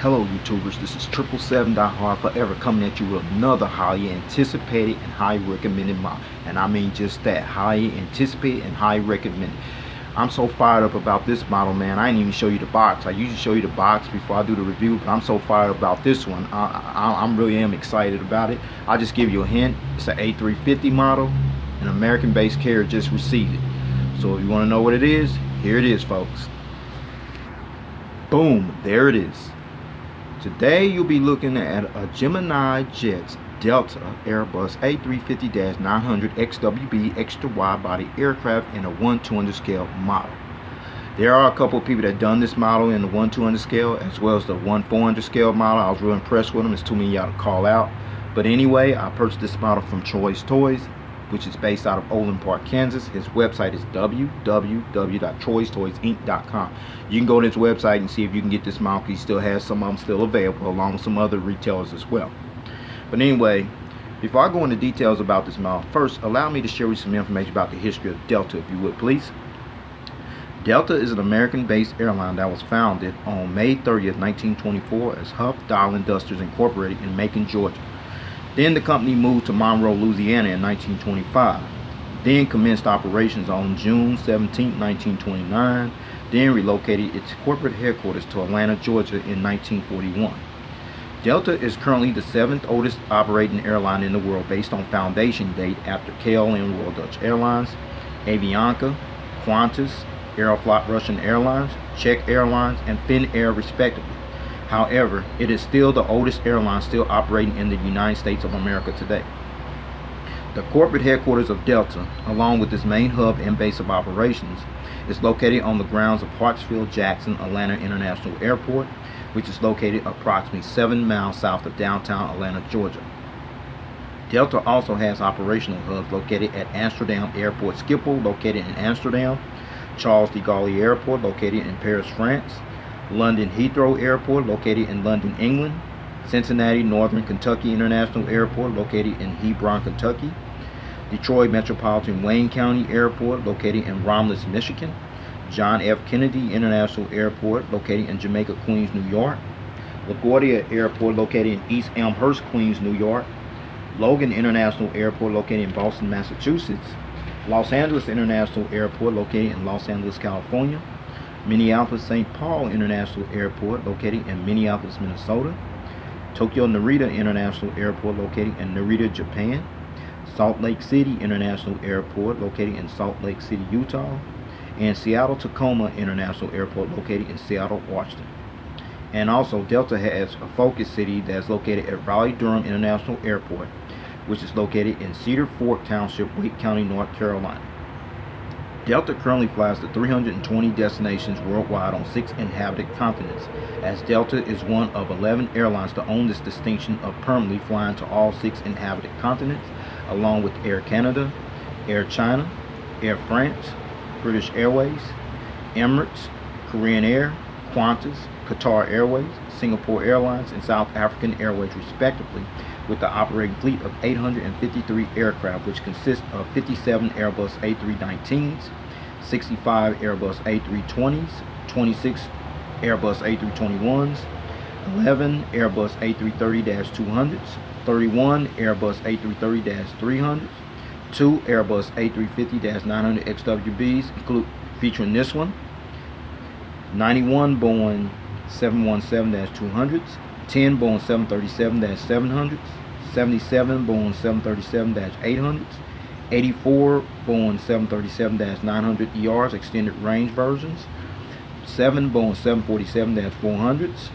Hello YouTubers, this is 777 Forever coming at you with another highly anticipated and highly recommended model. And I mean just that, highly anticipated and highly recommended. I'm so fired up about this model, man. I didn't even show you the box. I usually show you the box before I do the review, but I'm so fired about this one. I really am excited about it. I'll just give you a hint. It's an A350 model. An American-based carrier just received it. So if you want to know what it is, here it is, folks. Boom, there it is. Today you'll be looking at a Gemini Jets Delta Airbus A350-900XWB extra wide body aircraft in a 1/200 scale model. There are a couple of people that done this model in the 1/200 scale as well as the 1/400 scale model. I was real impressed with them. It's too many y'all to call out. But anyway, I purchased this model from Choice Toys, which is based out of Olin Park, Kansas. His website is www.choicetoysinc.com. You can go to his website and see if you can get this model. He still has some of them still available, along with some other retailers as well. But anyway, before I go into details about this model, first allow me to share with you some information about the history of Delta, if you would please. Delta is an American-based airline that was founded on May 30th, 1924 as Huff Dial Industries Incorporated in Macon, Georgia. Then the company moved to Monroe, Louisiana in 1925. Then commenced operations on June 17, 1929. Then relocated its corporate headquarters to Atlanta, Georgia in 1941. Delta is currently the 7th oldest operating airline in the world based on foundation date after KLM Royal Dutch Airlines, Avianca, Qantas, Aeroflot Russian Airlines, Czech Airlines, and Finnair respectively. However, it is still the oldest airline still operating in the United States of America today. The corporate headquarters of Delta, along with its main hub and base of operations, is located on the grounds of Hartsfield-Jackson Atlanta International Airport, which is located approximately 7 miles south of downtown Atlanta, Georgia. Delta also has operational hubs located at Amsterdam Airport Schiphol, located in Amsterdam, Charles de Gaulle Airport, located in Paris, France, London Heathrow Airport, located in London, England, Cincinnati Northern Kentucky International Airport, located in Hebron, Kentucky, Detroit Metropolitan Wayne County Airport, located in Romulus, Michigan, John F. Kennedy International Airport, located in Jamaica, Queens, New York, LaGuardia Airport, located in East Elmhurst, Queens, New York, Logan International Airport, located in Boston, Massachusetts, Los Angeles International Airport, located in Los Angeles, California, Minneapolis-St. Paul International Airport, located in Minneapolis, Minnesota, Tokyo Narita International Airport, located in Narita, Japan, Salt Lake City International Airport, located in Salt Lake City, Utah, and Seattle-Tacoma International Airport, located in Seattle, Washington. And also, Delta has a focus city that's located at Raleigh-Durham International Airport, which is located in Cedar Fork Township, Wake County, North Carolina. Delta currently flies to 320 destinations worldwide on 6 inhabited continents, as Delta is one of 11 airlines to own this distinction of permanently flying to all 6 inhabited continents, along with Air Canada, Air China, Air France, British Airways, Emirates, Korean Air, Qantas, Qatar Airways, Singapore Airlines, and South African Airways respectively, with the operating fleet of 853 aircraft, which consists of 57 Airbus A319s, 65 Airbus A320s, 26 Airbus A321s, 11 Airbus A330-200s, 31 Airbus A330-300s, 2 Airbus A350-900XWBs, featuring this one, 91 Boeing 717-200s, 10 Boeing 737-700s, 77 Boeing 737-800s, 84 Boeing 737-900ERs extended range versions, 7 Boeing 747-400s,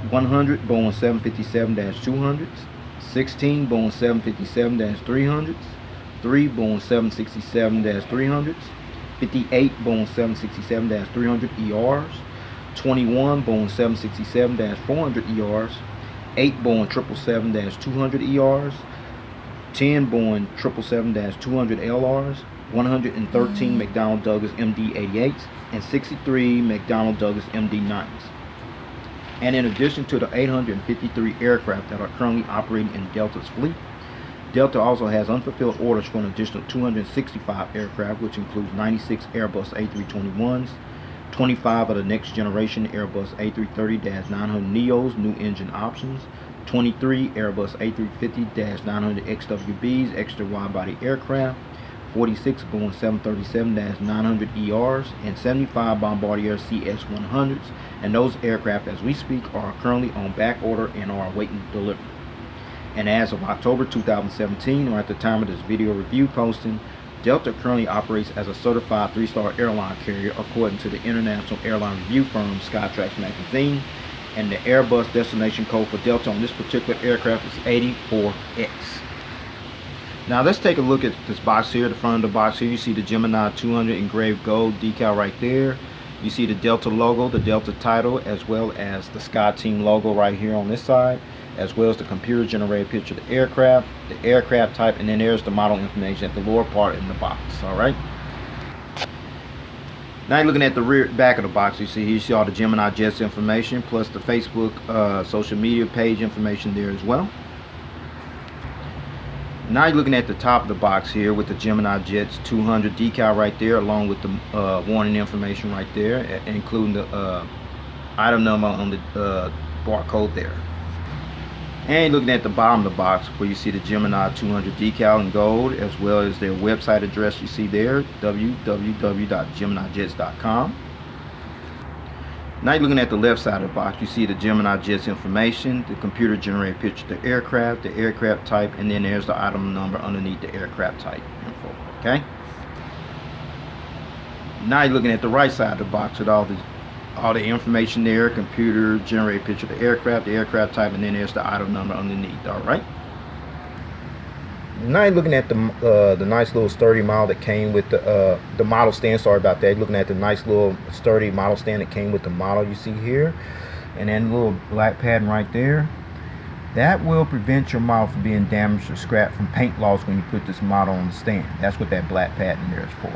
100 Boeing 757-200s, 16 Boeing 757-300s, 3 Boeing 767-300s, 58 Boeing 767-300ERs, 21 Boeing 767-400ERs, 8 Boeing 777-200ERs, 10 Boeing 777-200LRs, 113 McDonnell Douglas MD-88s, and 63 McDonnell Douglas MD-90s. And in addition to the 853 aircraft that are currently operating in Delta's fleet, Delta also has unfulfilled orders for an additional 265 aircraft, which includes 96 Airbus A321s, 25 of the next generation Airbus A330-900neos, new engine options. 23 Airbus A350-900XWBs, extra wide-body aircraft. 46 Boeing 737-900ERs, and 75 Bombardier CS-100s, and those aircraft as we speak are currently on back order and are awaiting delivery. And as of October 2017, or at the time of this video review posting, Delta currently operates as a certified 3-star airline carrier according to the international airline review firm Skytrax magazine, and the Airbus destination code for Delta on this particular aircraft is 84X. Now let's take a look at this box here. The front of the box here, you see the Gemini 200 engraved gold decal right there. You see the Delta logo, the Delta title, as well as the SkyTeam logo right here on this side, as well as the computer generated picture of the aircraft type, and then there's the model information at the lower part in the box. Alright. Now you're looking at the back of the box. You see all the Gemini Jets information, plus the Facebook social media page information there as well. Now you're looking at the top of the box here with the Gemini Jets 200 decal right there, along with the warning information right there, including the item number on the barcode there. And you're looking at the bottom of the box where you see the Gemini 200 decal in gold, as well as their website address you see there, www.geminijets.com. Now you're looking at the left side of the box. You see the Gemini Jets information, the computer generated picture of the aircraft type, and then there's the item number underneath the aircraft type info. Okay. Now you're looking at the right side of the box with all the information there, computer generated picture of the aircraft type, and then there's the item number underneath. All right. Now you're looking at the nice little sturdy model that came with the model stand. Sorry about that. You're looking at the nice little sturdy model stand that came with the model you see here, and then a little black pattern right there. That will prevent your model from being damaged or scrapped from paint loss when you put this model on the stand. That's what that black pattern there is for.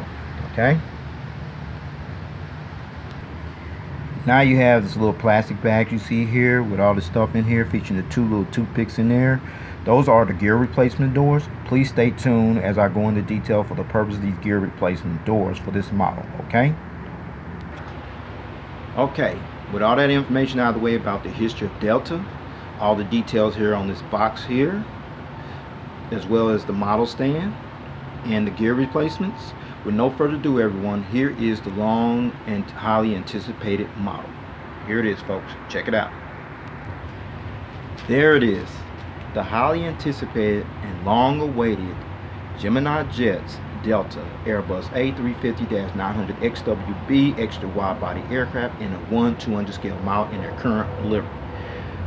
Okay. Now you have this little plastic bag you see here with all the stuff in here, featuring the 2 little toothpicks in there. Those are the gear replacement doors. Please stay tuned as I go into detail for the purpose of these gear replacement doors for this model. Okay. With all that information out of the way about the history of Delta, all the details here on this box here, as well as the model stand and the gear replacements, with no further ado, everyone, here is the long and highly anticipated model. Here it is, folks. Check it out. There it is. The highly anticipated and long awaited Gemini Jets Delta Airbus A350-900XWB extra wide body aircraft in a 1/200 scale model in their current delivery.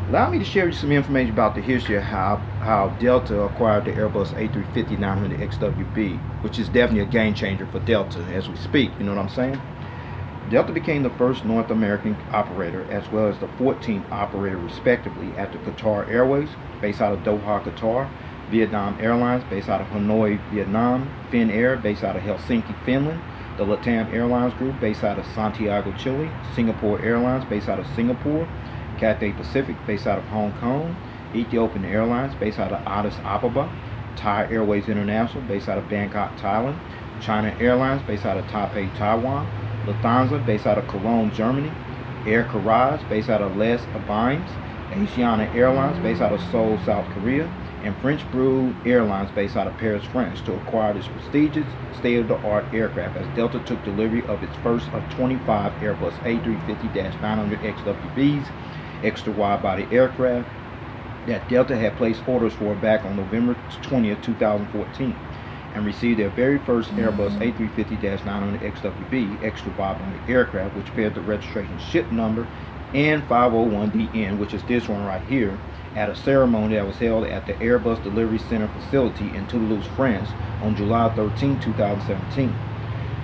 Allow me to share with you some information about the history of how Delta acquired the Airbus A350-900XWB, which is definitely a game changer for Delta as we speak. You know what I'm saying? Delta became the first North American operator, as well as the 14th operator respectively, after Qatar Airways, based out of Doha, Qatar, Vietnam Airlines, based out of Hanoi, Vietnam, Finnair, based out of Helsinki, Finland, the LATAM Airlines Group, based out of Santiago, Chile, Singapore Airlines, based out of Singapore, Cathay Pacific, based out of Hong Kong, Ethiopian Airlines, based out of Addis, Ababa, Thai Airways International, based out of Bangkok, Thailand, China Airlines, based out of Taipei, Taiwan, Lufthansa, based out of Cologne, Germany, Caraibes, based out of Les Abymes, Asiana Airlines, based out of Seoul, South Korea, and French Brood Airlines, based out of Paris, France, to acquire this prestigious state-of-the-art aircraft, as Delta took delivery of its first of 25 Airbus A350-900XWBs, extra wide-body aircraft that Delta had placed orders for back on November 20th, 2014. And received their very first Airbus A350-900XWB extra wide-body aircraft, which bears the registration ship number N501DN, which is this one right here, at a ceremony that was held at the Airbus Delivery Center facility in Toulouse, France, on July 13, 2017.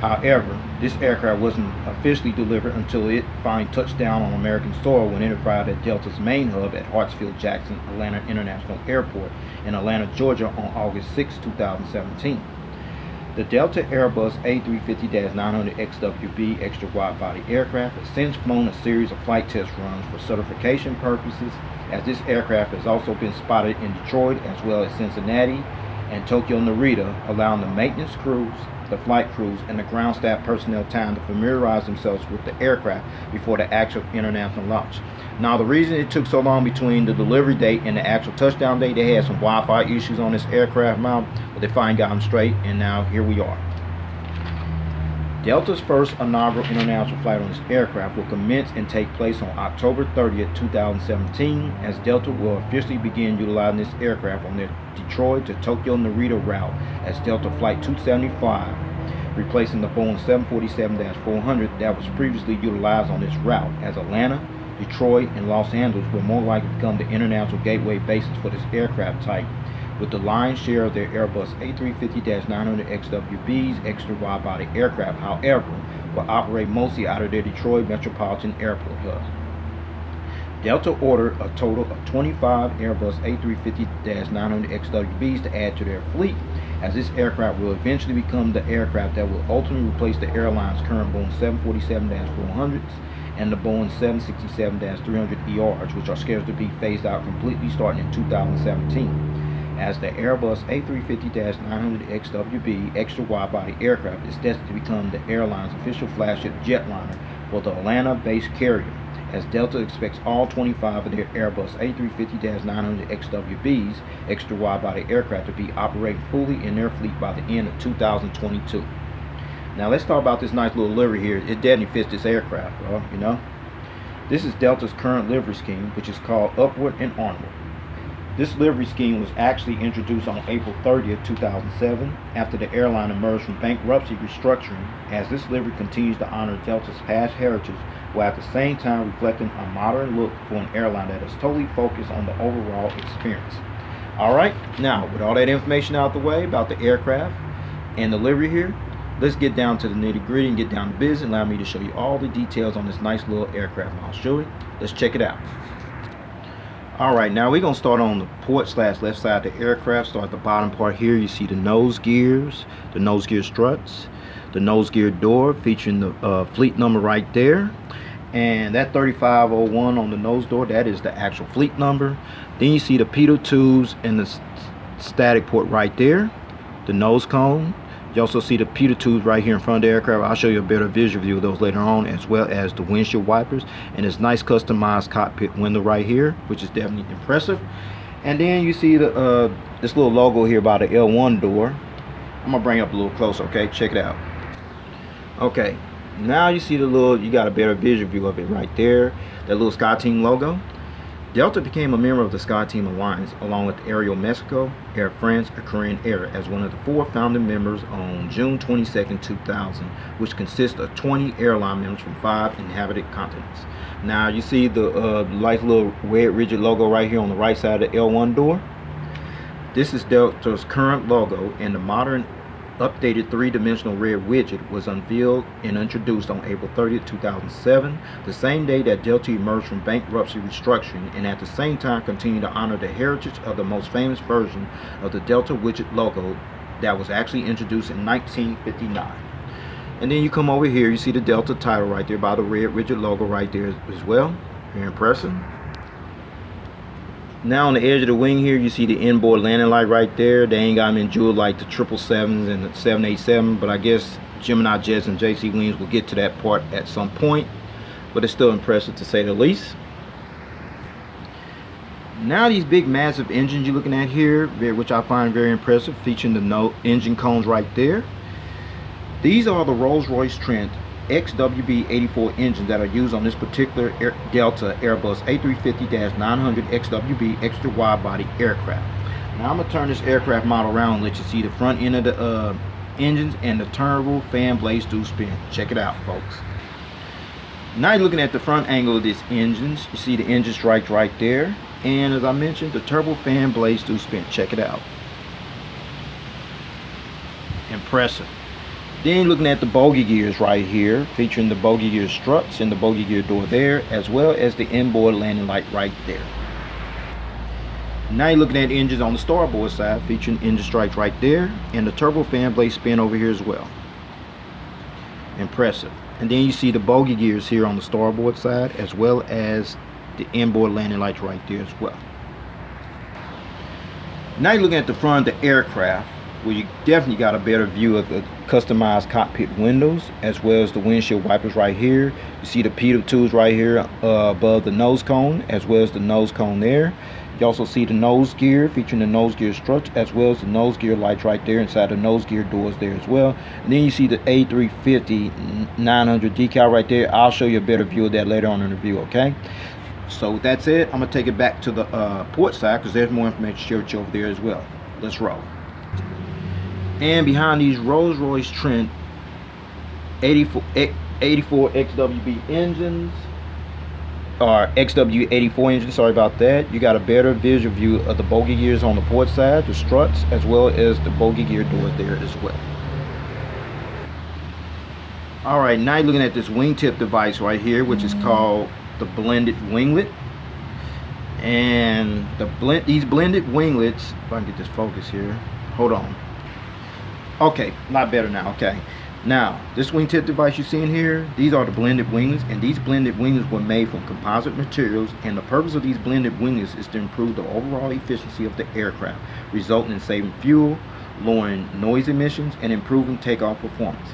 However, this aircraft wasn't officially delivered until it finally touched down on American soil when it arrived at Delta's main hub at Hartsfield-Jackson Atlanta International Airport in Atlanta, Georgia on August 6, 2017. The Delta Airbus A350-900XWB extra wide-body aircraft has since flown a series of flight test runs for certification purposes, as this aircraft has also been spotted in Detroit as well as Cincinnati and Tokyo Narita, allowing the maintenance crews, the flight crews, and the ground staff personnel time to familiarize themselves with the aircraft before the actual international launch. Now, the reason it took so long between the delivery date and the actual touchdown date, they had some Wi-Fi issues on this aircraft mount, but they finally got them straight, and now here we are. Delta's first inaugural international flight on this aircraft will commence and take place on October 30th, 2017, as Delta will officially begin utilizing this aircraft on their Detroit to Tokyo Narita route as Delta Flight 275, replacing the Boeing 747-400 that was previously utilized on this route, as Atlanta, Detroit, and Los Angeles will more likely become the international gateway bases for this aircraft type, with the lion's share of their Airbus A350-900XWBs extra wide-body aircraft, however, will operate mostly out of their Detroit Metropolitan Airport hub. Delta ordered a total of 25 Airbus A350-900XWBs to add to their fleet, as this aircraft will eventually become the aircraft that will ultimately replace the airline's current Boeing 747-400s and the Boeing 767-300ERs, which are scheduled to be phased out completely starting in 2017. As the Airbus A350-900XWB extra wide-body aircraft is destined to become the airline's official flagship jetliner for the Atlanta-based carrier, as Delta expects all 25 of their Airbus A350-900XWBs extra wide-body aircraft to be operating fully in their fleet by the end of 2022. Now let's talk about this nice little livery here. It definitely fits this aircraft, you know. This is Delta's current livery scheme, which is called Upward and Onward. This livery scheme was actually introduced on April 30th, 2007, after the airline emerged from bankruptcy restructuring, as this livery continues to honor Delta's past heritage while at the same time reflecting a modern look for an airline that is totally focused on the overall experience. Alright, now with all that information out the way about the aircraft and the livery here, let's get down to the nitty-gritty and get down to business and allow me to show you all the details on this nice little aircraft model. Shall we? Let's check it out. Alright, now we're going to start on the port/left side of the aircraft. Start at the bottom part here. You see the nose gears, the nose gear struts, the nose gear door featuring the fleet number right there. And that 3501 on the nose door, that is the actual fleet number. Then you see the pitot tubes and the static port right there, the nose cone. You also see the pitot tubes right here in front of the aircraft. I'll show you a better visual view of those later on, as well as the windshield wipers and this nice customized cockpit window right here, which is definitely impressive. And then you see the this little logo here by the L1 door. I'm gonna bring it up a little closer, okay? Check it out. Okay, now you see the little, you got a better visual view of it right there, that little SkyTeam logo. Delta became a member of the SkyTeam Alliance along with Aero Mexico, Air France, and Korean Air as one of the 4 founding members on June 22nd, 2000, which consists of 20 airline members from 5 inhabited continents. Now you see the nice little red rigid logo right here on the right side of the L1 door. This is Delta's current logo, and the modern updated 3-dimensional red widget was unveiled and introduced on April 30th, 2007, the same day that Delta emerged from bankruptcy restructuring, and at the same time continue to honor the heritage of the most famous version of the Delta widget logo that was actually introduced in 1959. And then you come over here, you see the Delta title right there by the red rigid logo right there as well. Very impressive. Now on the edge of the wing here, you see the inboard landing light right there. They ain't got them in jewel like the 777s and the 787, but I guess Gemini, Jets, and JC Williams will get to that part at some point. But it's still impressive to say the least. Now these big massive engines you're looking at here, which I find very impressive, featuring the engine cones right there. These are the Rolls-Royce Trent XWB-84 engines that are used on this particular Delta Airbus A350-900XWB extra wide-body aircraft. Now I'm going to turn this aircraft model around and let you see the front end of the engines and the turbo fan blades do spin. Check it out, folks. Now you're looking at the front angle of these engines. You see the engine stripes right there, and as I mentioned, the turbo fan blades do spin. Check it out. Impressive. Then looking at the bogey gears right here, featuring the bogey gear struts and the bogey gear door there, as well as the inboard landing light right there. Now you're looking at engines on the starboard side, featuring engine stripes right there, and the turbo fan blade spin over here as well. Impressive. And then you see the bogey gears here on the starboard side, as well as the inboard landing lights right there as well. Now you're looking at the front of the aircraft, where you definitely got a better view of the customized cockpit windows, as well as the windshield wipers right here. You see the pedal tools right here above the nose cone, as well as the nose cone there. You also see the nose gear, featuring the nose gear struts, as well as the nose gear lights right there inside the nose gear doors there as well. And then you see the A350-900 decal right there. I'll show you a better view of that later on in the review, okay? So with that said, I'm going to take it back to the port side, because there's more information to share with you over there as well. Let's roll. And behind these Rolls-Royce Trent 84 XWB engines, or XW84 engines, sorry about that, you got a better visual view of the bogey gears on the port side, the struts, as well as the bogey gear doors there as well. Alright, now you're looking at this wingtip device right here, which is called the blended winglet. And these blended winglets, if I can get this focus here, hold on. Okay, a lot better now. Okay, now this wingtip device you see in here, these are the blended winglets, and these blended winglets were made from composite materials, and the purpose of these blended winglets is to improve the overall efficiency of the aircraft, resulting in saving fuel, lowering noise emissions, and improving takeoff performance.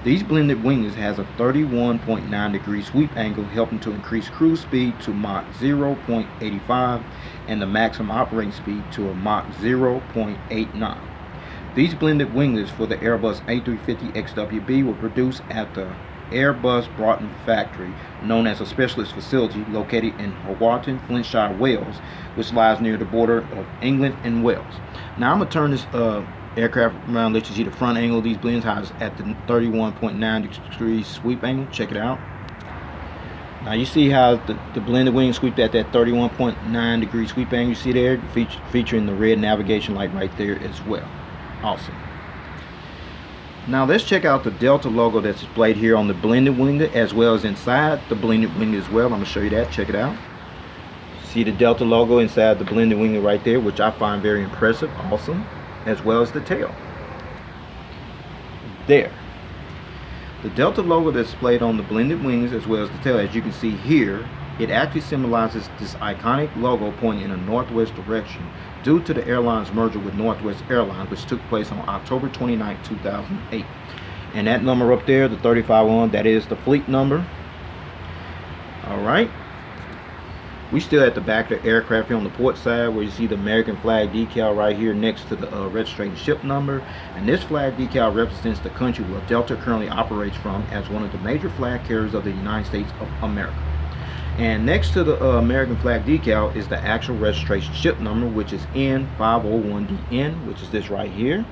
These blended winglets has a 31.9 degree sweep angle, helping to increase cruise speed to Mach 0.85 and the maximum operating speed to a Mach 0.89. These blended winglets for the Airbus A350-XWB were produced at the Airbus Broughton factory, known as a specialist facility located in Hawarton, Flintshire, Wales, which lies near the border of England and Wales. Now I'm going to turn this aircraft around, let you see the front angle of these blends, how it's at the 31.9 degree sweep angle. Check it out. Now you see how the blended wing sweep at that 31.9 degree sweep angle. You see there, featuring the red navigation light right there as well. Awesome. Now let's check out the Delta logo that's displayed here on the blended winglet, as well as inside the blended winglet as well. I'm going to show you that. Check it out. See the Delta logo inside the blended winglet right there, which I find very impressive. Awesome. As well as the tail. There. The Delta logo that's displayed on the blended wings, as well as the tail, as you can see here, it actually symbolizes this iconic logo pointing in a northwest direction due to the airline's merger with Northwest Airlines, which took place on October 29, 2008. And that number up there, the 351, that is the fleet number. Alright. We still at the back of the aircraft here on the port side, where you see the American flag decal right here next to the registration ship number. And this flag decal represents the country where Delta currently operates from as one of the major flag carriers of the United States of America. And next to the American flag decal is the actual registration ship number, which is N501DN, which is this right here.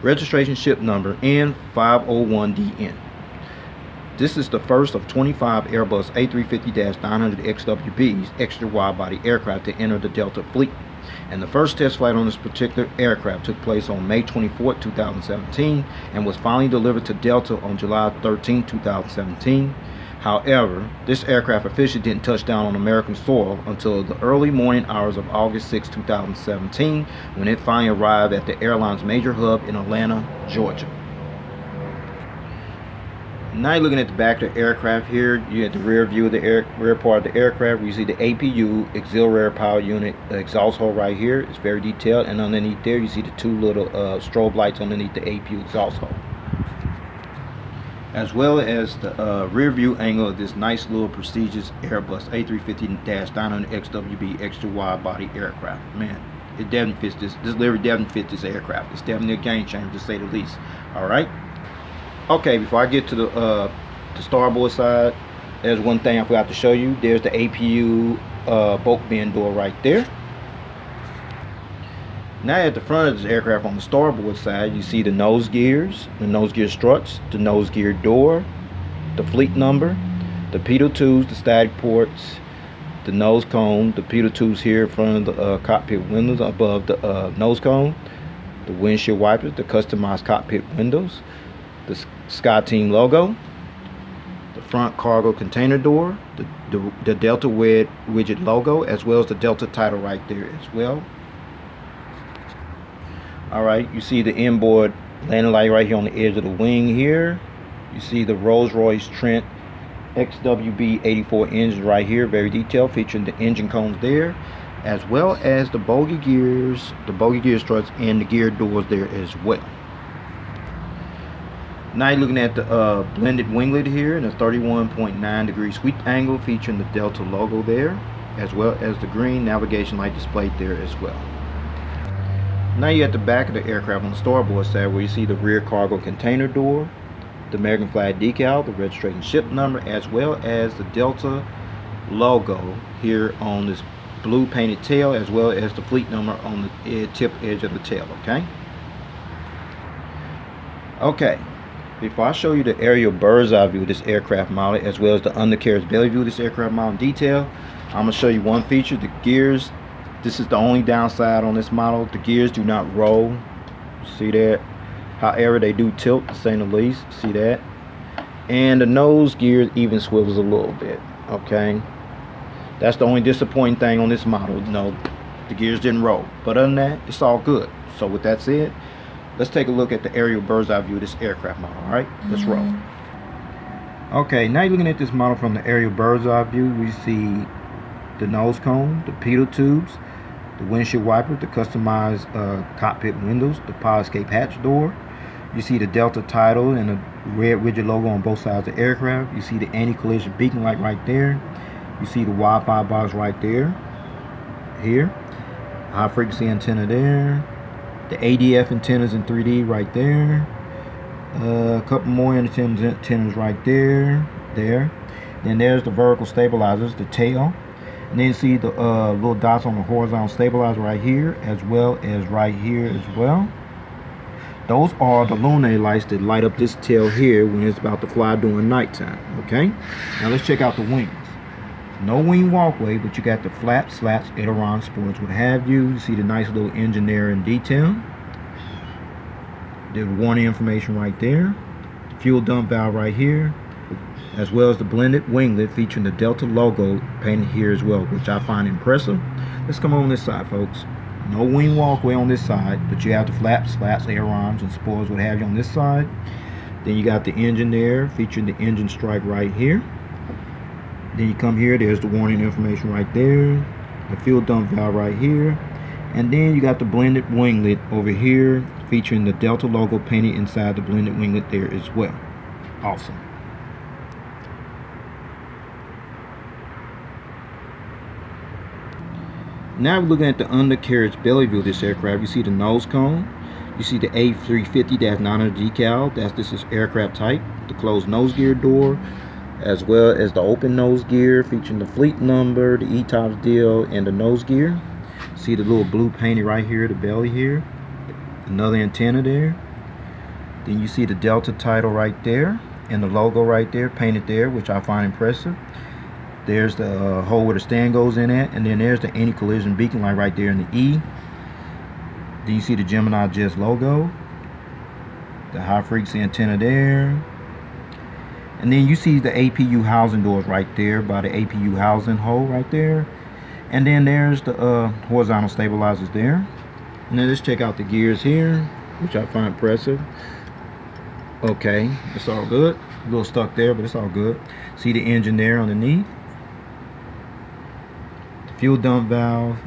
Registration ship number N501DN. This is the first of 25 Airbus A350-900XWBs, extra wide-body aircraft, to enter the Delta fleet. And the first test flight on this particular aircraft took place on May 24, 2017, and was finally delivered to Delta on July 13, 2017. However, this aircraft officially didn't touch down on American soil until the early morning hours of August 6, 2017, when it finally arrived at the airline's major hub in Atlanta, Georgia. Now you're looking at the back of the aircraft here. You at the rear view of the rear part of the aircraft, where you see the APU, auxiliary power unit, exhaust hole right here. It's very detailed, and underneath there you see the two little strobe lights underneath the APU exhaust hole, as well as the rear view angle of this nice little prestigious Airbus A350-900XWB extra wide body aircraft. Man, it definitely fits this livery definitely fits this aircraft. It's definitely a game changer, to say the least. All right. Okay, before I get to the starboard side, there's one thing I forgot to show you. There's the APU bulk bin door right there. Now at the front of this aircraft on the starboard side, you see the nose gears, the nose gear struts, the nose gear door, the fleet number, the pedal tubes, the static ports, the nose cone, the pedal tubes here in front of the cockpit windows above the nose cone, the windshield wipers, the customized cockpit windows, the SkyTeam logo, the front cargo container door, the Delta widget logo, as well as the Delta title right there as well. Alright, you see the inboard landing light right here on the edge of the wing here. You see the Rolls-Royce Trent XWB 84 engine right here, very detailed, featuring the engine cones there. as well as the bogey gear struts, and the gear doors there as well. Now you're looking at the blended winglet here in a 31.9 degree sweep angle, featuring the Delta logo there, as well as the green navigation light displayed there as well. Now you're at the back of the aircraft on the starboard side, where you see the rear cargo container door, the American flag decal, the registration ship number, as well as the Delta logo here on this blue painted tail, as well as the fleet number on the tip edge of the tail. Okay, before I show you the aerial bird's eye view of this aircraft model, as well as the undercarriage belly view of this aircraft model in detail, I'm going to show you one feature: the gears. This is the only downside on this model. The gears do not roll. See that? However, they do tilt, to say the least. See that? And the nose gear even swivels a little bit. Okay, that's the only disappointing thing on this model. No, the gears didn't roll. But other than that, it's all good. So with that said, let's take a look at the aerial bird's eye view of this aircraft model. All right, let's roll. Okay, now you're looking at this model from the aerial bird's eye view. We see the nose cone, the pedal tubes, the windshield wiper, the customized cockpit windows, the power escape hatch door. You see the Delta title and the red rigid logo on both sides of the aircraft. You see the anti-collision beacon light right there. You see the Wi-Fi box right there. Here, high frequency antenna there. The ADF antennas in 3D right there. A couple more antennas right there. Then there's the vertical stabilizers, the tail. And then you see the little dots on the horizontal stabilizer right here, as well as right here as well. Those are the luminaire lights that light up this tail here when it's about to fly during nighttime. Okay, now let's check out the wings. No wing walkway, but you got the flaps, slats, ailerons, sports, what have you. You see the nice little engine there in detail. The warning information right there. The fuel dump valve right here, as well as the blended winglet featuring the Delta logo painted here as well, which I find impressive. Let's come on this side, folks. No wing walkway on this side, but you have the flaps, slats, ailerons, and spoilers, what have you, on this side. Then you got the engine there, featuring the engine stripe right here. Then you come here, there's the warning information right there, the fuel dump valve right here, and then you got the blended winglet over here, featuring the Delta logo painted inside the blended winglet there as well. Awesome. Now we're looking at the undercarriage belly view of this aircraft. You see the nose cone. You see the A350-900 decal. This is aircraft type. The closed nose gear door, as well as the open nose gear featuring the fleet number, the ETOPS deal, and the nose gear. See the little blue painted right here, the belly here. Another antenna there. Then you see the Delta title right there, and the logo right there painted there, which I find impressive. There's the hole where the stand goes in at, and then there's the anti-collision beacon light right there in the E. Then you see the Gemini Jets logo, the high frequency antenna there, and then you see the APU housing doors right there by the APU housing hole right there, and then there's the horizontal stabilizers there. And then let's check out the gears here, which I find impressive. Okay, it's all good. A little stuck there, but it's all good. See the engine there underneath, the fuel dump valve,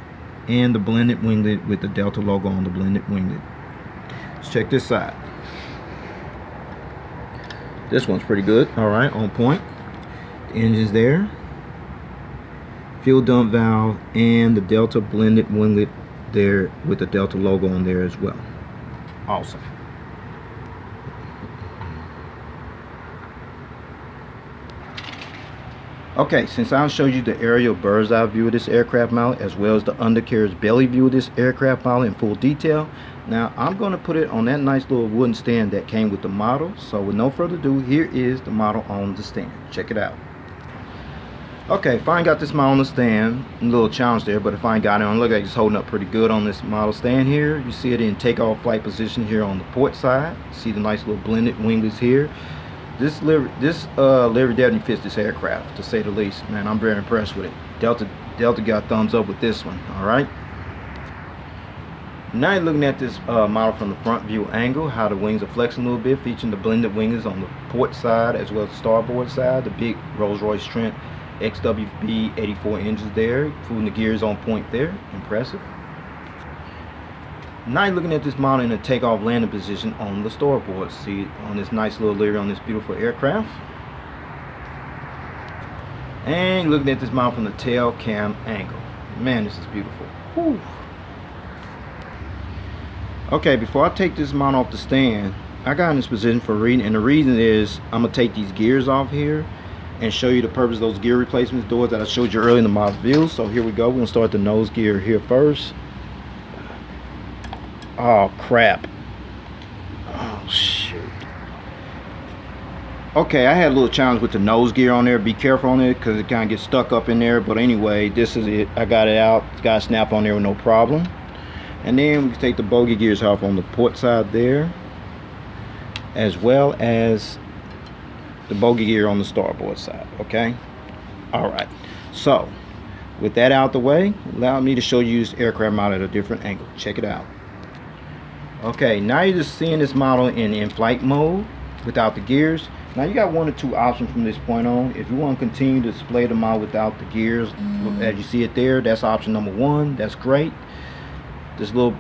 and the blended winglet with the Delta logo on the blended winglet. Let's check this side. This one's pretty good. All right, on point. The engine's there, fuel dump valve, and the Delta blended winglet there with the Delta logo on there as well. Awesome. Okay, since I'll show you the aerial bird's eye view of this aircraft model, as well as the undercarriage belly view of this aircraft model in full detail, now I'm going to put it on that nice little wooden stand that came with the model. So with no further ado, here is the model on the stand. Check it out. Okay, if I ain't got this model on the stand, a little challenge there, but if I ain't got it on, look like it's holding up pretty good on this model stand here. You see it in takeoff flight position here on the port side. See the nice little blended winglets here. This livery definitely fits this aircraft, to say the least. Man, I'm very impressed with it. Delta got thumbs up with this one. All right. Now you're looking at this model from the front view angle, how the wings are flexing a little bit, featuring the blended wings on the port side as well as the starboard side, the big Rolls-Royce Trent XWB 84 engines there, including the gears on point there. Impressive. Now you're looking at this model in a takeoff landing position on the starboard. See on this nice little layer on this beautiful aircraft. And you're looking at this model from the tail cam angle. Man, this is beautiful. Whew. Okay, before I take this model off the stand, I got in this position for a reason, and the reason is I'm gonna take these gears off here and show you the purpose of those gear replacement doors that I showed you earlier in the model view. So here we go. We're gonna start the nose gear here first. Oh crap. Oh shoot. Okay, I had a little challenge with the nose gear on there. Be careful on it because it kind of gets stuck up in there. But anyway, this is it. I got it out. It's got a snap on there with no problem. And then we can take the bogey gears off on the port side there, as well as the bogey gear on the starboard side. Okay. All right. So with that out the way, allow me to show you this aircraft model at a different angle. Check it out. Okay, now you're just seeing this model in flight mode without the gears. Now you got one or two options from this point on. If you want to continue to display the model without the gears, as you see it there, that's option number one. That's great. This little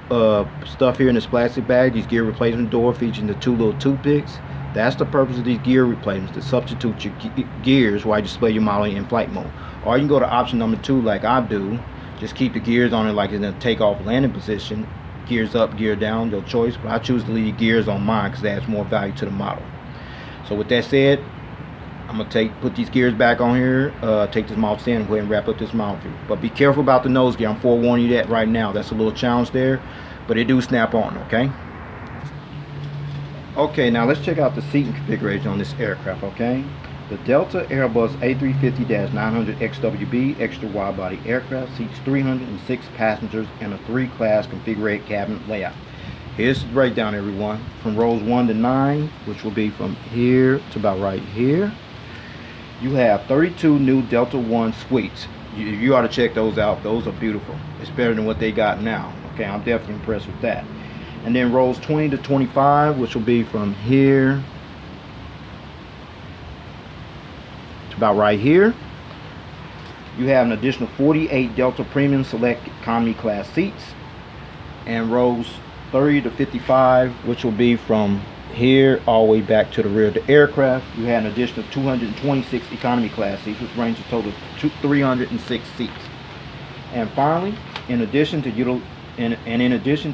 stuff here in this plastic bag, these gear replacement door featuring the two little toothpicks. That's the purpose of these gear replacements, to substitute your gears while you display your model in flight mode. Or you can go to option number two like I do. Just keep the gears on it like in a takeoff landing position. Gears up, gear down, your choice. But I choose to leave gears on mine because it adds more value to the model. So with that said, I'm gonna put these gears back on here, take this model stand and go ahead and wrap up this model view. But be careful about the nose gear. I'm forewarning you that right now. That's a little challenge there, but it do snap on, okay? Okay, now let's check out the seating configuration on this aircraft, okay? The Delta Airbus A350-900XWB extra wide body aircraft seats 306 passengers in a 3-class configured cabin layout. Here's the breakdown, everyone. From rows 1 to 9, which will be from here to about right here, you have 32 new Delta One suites. You ought to check those out. Those are beautiful. It's better than what they got now. Okay, I'm definitely impressed with that. And then rows 20 to 25, which will be from here to about right here, you have an additional 48 Delta Premium Select Economy Class seats. And rows 30 to 55, which will be from here all the way back to the rear of the aircraft, you had an additional 226 economy class seats, which brings a total of 306 seats. And finally, in addition to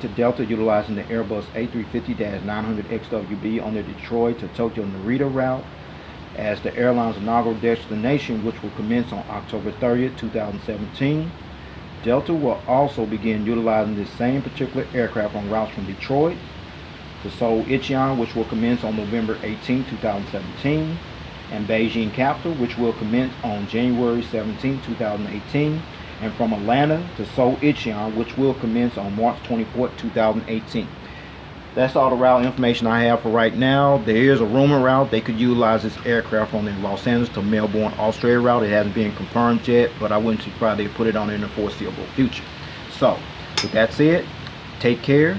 Delta utilizing the Airbus A350-900XWB on their Detroit to Tokyo Narita route as the airline's inaugural destination, which will commence on October 30th, 2017, Delta will also begin utilizing this same particular aircraft on routes from Detroit to Seoul, Asiana, which will commence on November 18, 2017, and Beijing Capital, which will commence on January 17, 2018, and from Atlanta to Seoul, Asiana, which will commence on March 24, 2018. That's all the route information I have for right now. There is a rumor route they could utilize this aircraft on the Los Angeles to Melbourne, Australia route. It hasn't been confirmed yet, but I wouldn't see probably put it on in the foreseeable future. So, with that said, take care.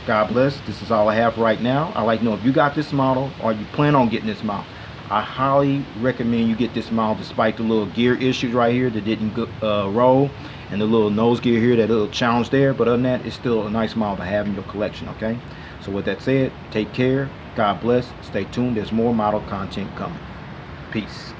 God bless. This is all I have right now. I'd like to know if you got this model or you plan on getting this model. I highly recommend you get this model despite the little gear issues right here that didn't roll, and the little nose gear here, that little challenge there. But other than that, it's still a nice model to have in your collection, okay? So with that said, take care. God bless. Stay tuned. There's more model content coming. Peace.